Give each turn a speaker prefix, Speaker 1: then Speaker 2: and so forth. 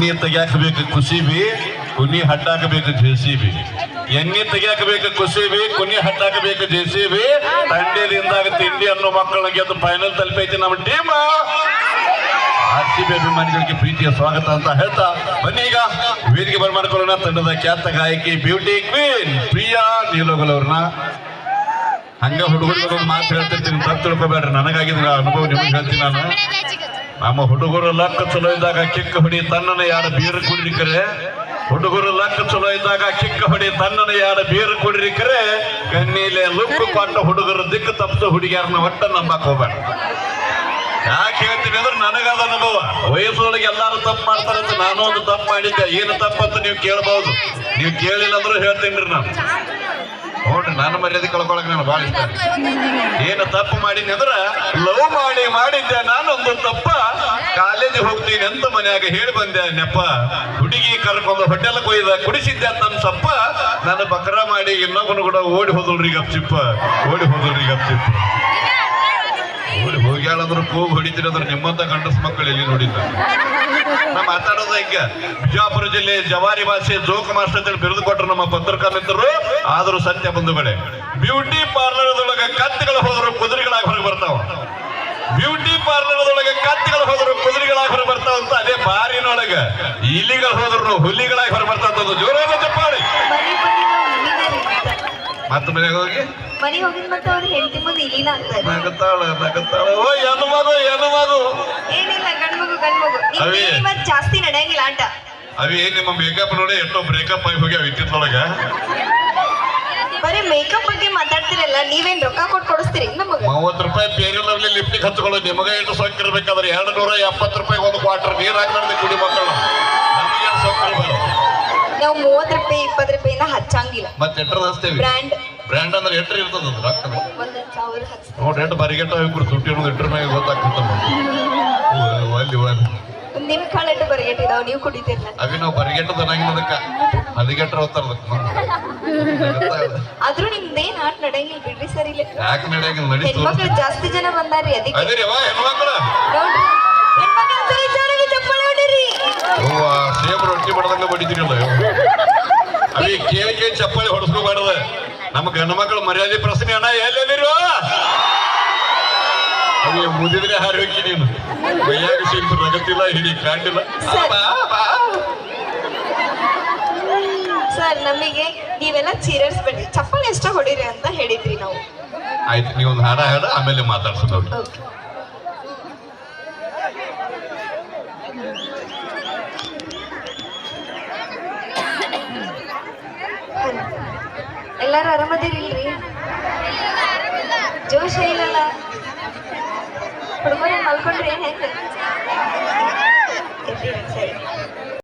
Speaker 1: ಎಣ್ಣೆ ತೆಗಿಯಾಕಬೇಕು ಕುಸಿಬಿ, ಕುನಿ ಹಟ್ಟಾಕಬೇಕು ಜೆಸಿಬಿ. ಎಣ್ಣೆ ತೆಗಿಯಾಕಬೇಕು ಕುಸಿಬಿ, ಕುನಿ ಹಟ್ಟಾಕಬೇಕು ಜೆಸಿಬಿ. ತಂಡೇರಿಂದಾಗ ತಿಂಡಿ ಅನ್ನೋ ಮಕ್ಕಳ ಗೆದ್ದು ಫೈನಲ್ ತಲುಪೈತಿ ನಮ್ಮ ಟೀಮ್. RCB ಅಭಿಮಾನಿಗಳಿಗೆ ಪ್ರೀತಿಯ ಸ್ವಾಗತ ಅಂತ ಹೇಳ್ತಾ ಬನ್ನಿ ಈಗ ವೇದಿಕೆ ಬರ್ಮಾಡ್ಕೊಳ್ಳೋಣ ತಂಡದ ಖ್ಯಾತ ಗಾಯಕಿ ಬ್ಯೂಟಿ ಕ್ವೀನ್ ಪ್ರಿಯಾ ನೀಲೋಗಲ್ ಅವ್ರನ್ನ. ಹಂಗ ಹುಡುಗರು ಮಾತು ಹೇಳ್ತಿರ್ತೀನಿ, ತಪ್ಪು ತಿಳ್ಕೊಬೇಡ್ರಿ. ನನಗಾಗಿದ್ರೆ ಅನುಭವ ನಿಮಗೆ ಹೇಳ್ತೀನಿ ನಾನು. ನಮ್ಮ ಹುಡುಗರು ಲಕ್ಕ ಚಲೋ ಇದ್ದಾಗ ಕಿಕ್ಕ ಹೊಡಿ ತನ್ನನ ಯಾರ ಬೀರು ಕುಡಿಲಿಕ್ಕರೆ, ಹುಡುಗರು ಲಕ್ಕ ಚಲೋ ಇದ್ದಾಗ ಕಿಕ್ಕ ಹೊಡಿ ತನ್ನನ ಯಾರ ಬೀರು ಕುಡಿಲಿಕ್ಕರೆ, ಕಣ್ಣೀಲೆ ಲುಕ್ಕು ಕೊಟ್ಟ ಹುಡುಗರು ದಿಕ್ಕು ತಪ್ಪಿದ ಹುಡುಗಿಯಾರನ್ನ ಒಟ್ಟ ನಂಬಕ್ ಹೋಗ್ಬೇಡ. ಯಾಕೆ ಹೇಳ್ತೀನಿ ಅಂದ್ರೆ ನನಗಾದ ಅನುಭವ. ವಯಸ್ಸೊಳಗೆ ಎಲ್ಲಾರು ತಪ್ಪು ಮಾಡ್ತಾರಂತ ನಾನು ಒಂದು ತಪ್ಪು ಮಾಡಿದ್ದೆ. ಏನು ತಪ್ಪಂತ ನೀವು ಕೇಳಬಹುದು, ನೀವು ಕೇಳಿಲ್ಲ ಅಂದ್ರೂ ಹೇಳ್ತೀನಿ ನಾನು. ನೋಡ್ರಿ, ನಾನು ಮರ್ಯಾದೆ ಕಳ್ಕೊಳಕ್ ನಾನು ಭಾಳ ಇಷ್ಟ. ಏನು ತಪ್ಪು ಮಾಡೀನಿ ಅಂದ್ರ ಲವ್ ಮಾಡಿದ್ದೆ ನಾನೊಂದು ತಪ್ಪ. ಕಾಲೇಜಿಗೆ ಹೋಗ್ತೀನಿ ಅಂತ ಮನ್ಯಾಗ ಹೇಳಿ ಬಂದೆ ನೆಪ್ಪ. ಹುಡುಗಿ ಕರ್ಕೊಂಡು ಹೋಟೆಲ್ ಕೊಯ್ದ ಕುಡಿಸಿದ್ದೆ ನನ್ನ ಸಪ್ಪ. ನಾನು ಬಕ್ರ ಮಾಡಿ ಇನ್ನೊಬ್ಬನು ಕೂಡ ಓಡಿ ಹೋದಲ್ರಿ ಗಪ್ಚಿಪ್ಪ, ಓಡಿ ಹೋದಲ್ರಿ ಗಪ್ಚಿಪ್ಪ. ಓಡಿ ಹೋಗ್ಯಾಳಂದ್ರು ಕೂಗು ಹೊಡಿತೀರಿ ಅಂದ್ರೆ ನಿಮ್ಮಂತ ಗಂಡಸ್ ಮಕ್ಕಳು ಎಲ್ಲಿ ನೋಡಿಲ್ಲ. ನಾ ಮಾತಾಡೋದ ಈಗ ಬಿಜಾಪುರ ಜಿಲ್ಲೆ ಜವಾರಿ ಭಾಷೆ ಜೋಕ್ ಮಾಸ್ಟರ್ ಅಂತೇಳಿ ಬಿರುದು ಕೊಟ್ಟರು ನಮ್ಮ ಪತ್ರಕರ್ತ ಮಿತ್ರರು. ಆದ್ರೂ ಸತ್ಯ ಬಂಧುಗಳೇ, ಬ್ಯೂಟಿ ಪಾರ್ಲರ್ದೊಳಗೆ ಕತ್ತಿಗಳು ಹೋದ್ರು ಕುದುರೆಗಳಾಗಿ ಹೊರಗೆ ಬರ್ತಾವ. ಬ್ಯೂಟಿ ಪಾರ್ಲರ್ದೊಳಗೆ ಕತ್ತಿಗಳು ಹೋದ್ರು ಕುದುರೆಗಳಾಗಿ ಹೊರಗೆ ಬರ್ತಾವ ಅಂತ ಅದೇ ಬಾರಿನೊಳಗ ಇಲಿಗಳು ಹೋದ್ರು ಹುಲಿಗಳಾಗಿ ಹೊರಗೆ ಬರ್ತಾವ. ಜೋರಾದ ಚಪ್ಪಾಳಿ. ಮತ್ತೆ ಮನೆಗೆ ಹೋಗಿ
Speaker 2: ಮತ್ತೆ ಅವ್ರು ಹೆಂಡತಿ ಮುಂದೆ ಇಲಿನ ಅಂತಾರೆ.
Speaker 1: ನಗತಾಳ ಓ ಹೆಣ್ಣು ಮಗು
Speaker 2: ಏನಿಲ್ಲ, ಗಂಡ್ಮಗು ಇವತ್ತು ಜಾಸ್ತಿ ನಡೆಯಂಗಿಲ್ಲ ಆಟ.
Speaker 1: ಅವಿ ನಿಮ್ಮ ಮೇಕಪ್ ನೋಡಿ ಎಷ್ಟೋ ಬ್ರೇಕಪ್ ಆಗಿ ಹೋಗ್ಯಾವ ಇತ್ತಿತ್ತೊಳಗ.
Speaker 2: ಬರೀ ಮೇಕಪ್ ಬಗ್ಗೆ ಮಾತಾಡ್ತಿರಲ್ಲ, ನೀವೇನ್ ರೊಕ್ಕ ಕೊಟ್ಟು ಕೊಡಿಸ್ತೀರಿ ನಮಗ?
Speaker 1: 30 ರೂಪಾಯಿ ಬೇರೆ ಲಿಫ್ಟಿಗೆ ಹಚ್ಕೊಳ್ಳೋದು ನಿಮಗ ಎಷ್ಟು ಸೊಕ್ಕಿರ್ಬೇಕಾದ್ರೆ 270 ರೂಪಾಯಿ ಒಂದು ಕ್ವಾರ್ಟರ್ ನೀರು ಹಾಕ್ಲಾರ್ದೆ ಕುಡಿ ಮಕ್ಕಳು. ನಮಗೆ ಸೊಕ್ಕಿರ್ಬಾರ್ದು.
Speaker 2: ನಾವು 30 ರೂಪಾಯಿ 20 ರೂಪಾಯಿನ ಹಚ್ಚಂಗಿಲ್ಲ.
Speaker 1: ಮತ್ತೆ ಎಟ್ರ ಹಚ್ತೇವಿ? ಬ್ರ್ಯಾಂಡ್ ಅಂದ್ರೆ ಎಟ್ರ ಇರ್ತದ ರೊಕ್ಕ ನೋಡ್ರಿ. ಎಷ್ಟು ಬರಿಗೆಟ್ಟ ಇಬ್ರು ತುಟ್ಟಿ ಅನ್ನೋದು ಎಟ್ರ ಮ್ಯಾಗ ಗೊತ್ತಾಗ್ತದ.
Speaker 2: ನಿಮ್ ಕಾಳ ಎಟ್ಟು ಬರಿಗೆಟ್ಟಿದಾವ, ನೀವು ಕುಡಿತೀರಲ್ಲ.
Speaker 1: ಅವಿ ನಾವು ಬರಿಗೆಟ್ಟದ ನಂಗಿನದಕ್ಕ ಹದಿಗೆಟ್ರ ಹೋಗ್ತಾರದ.
Speaker 2: ಆದ್ರೂ ನಿಮ್ದೇನ್ ಆಟ ನಡೆಯಂಗಿಲ್ಲ ಬಿಡ್ರಿ. ಸರಿ ಇಲ್ಲ,
Speaker 1: ಯಾಕೆ ನಡೆಯಂಗಿಲ್ಲ? ನಡಿ.
Speaker 2: ಹೆಣ್ಮಕ್ಳು ಜಾಸ್ತಿ ಜನ ಬಂದಾರಿ, ಅದಕ್ಕೆ
Speaker 1: ಹೆಣ್ಮಕ್ಳು ಸೇಮ್ ರೊಟ್ಟಿ ಬಡದಂಗ ಬಡಿತೀರಲ್ಲ. ಅವಿ ಕೇಳಿ ಚಪ್ಪಾಳಿ ಹೊಡ್ಸ್ಕೋಬಾರ್ದ. ನಮ್ಮ ಗಂಡ ಮಕ್ಕಳು ಮರ್ಯಾದೆ ಪ್ರಶ್ನೆ ಅಣ್ಣ ಎಲ್ಲೆಲ್ಲಿರು ಅವಿ ಮುದಿದ್ರೆ ಹಾರಿ ಹೋಗಿ ನೀನು ಕೈಯಾಗ ಶಿಲ್ಪ ನಗತ್ತಿಲ್ಲ, ಹಿಡಿ ಕಾಂಡಿಲ್ಲ.
Speaker 2: ಸರ್, ನಮಗೆ ನೀವೆಲ್ಲ ಚೀರರ್ಸ್ಬೇಡ್ರಿ, ಚಪ್ಪಾಳಿ ಎಷ್ಟ ಹೊಡಿರಿ ಅಂತ ಹೇಳಿದ್ರಿ ನಾವು.
Speaker 1: ಆಯ್ತು, ನೀವೊಂದು ಹಾಡ ಆಮೇಲೆ ಮಾತಾಡ್ಸೋದು.
Speaker 2: ಎಲ್ಲಾರು ಆರಾಮದಿರಿಲ್ರಿ? ಜೋಶ ಇಲ್ಲಲ್ಲ ಹುಡುಗರೇ, ಮಲ್ಕೊಂಡ್ರಿ ಹೆಂಗ? ಸರಿ.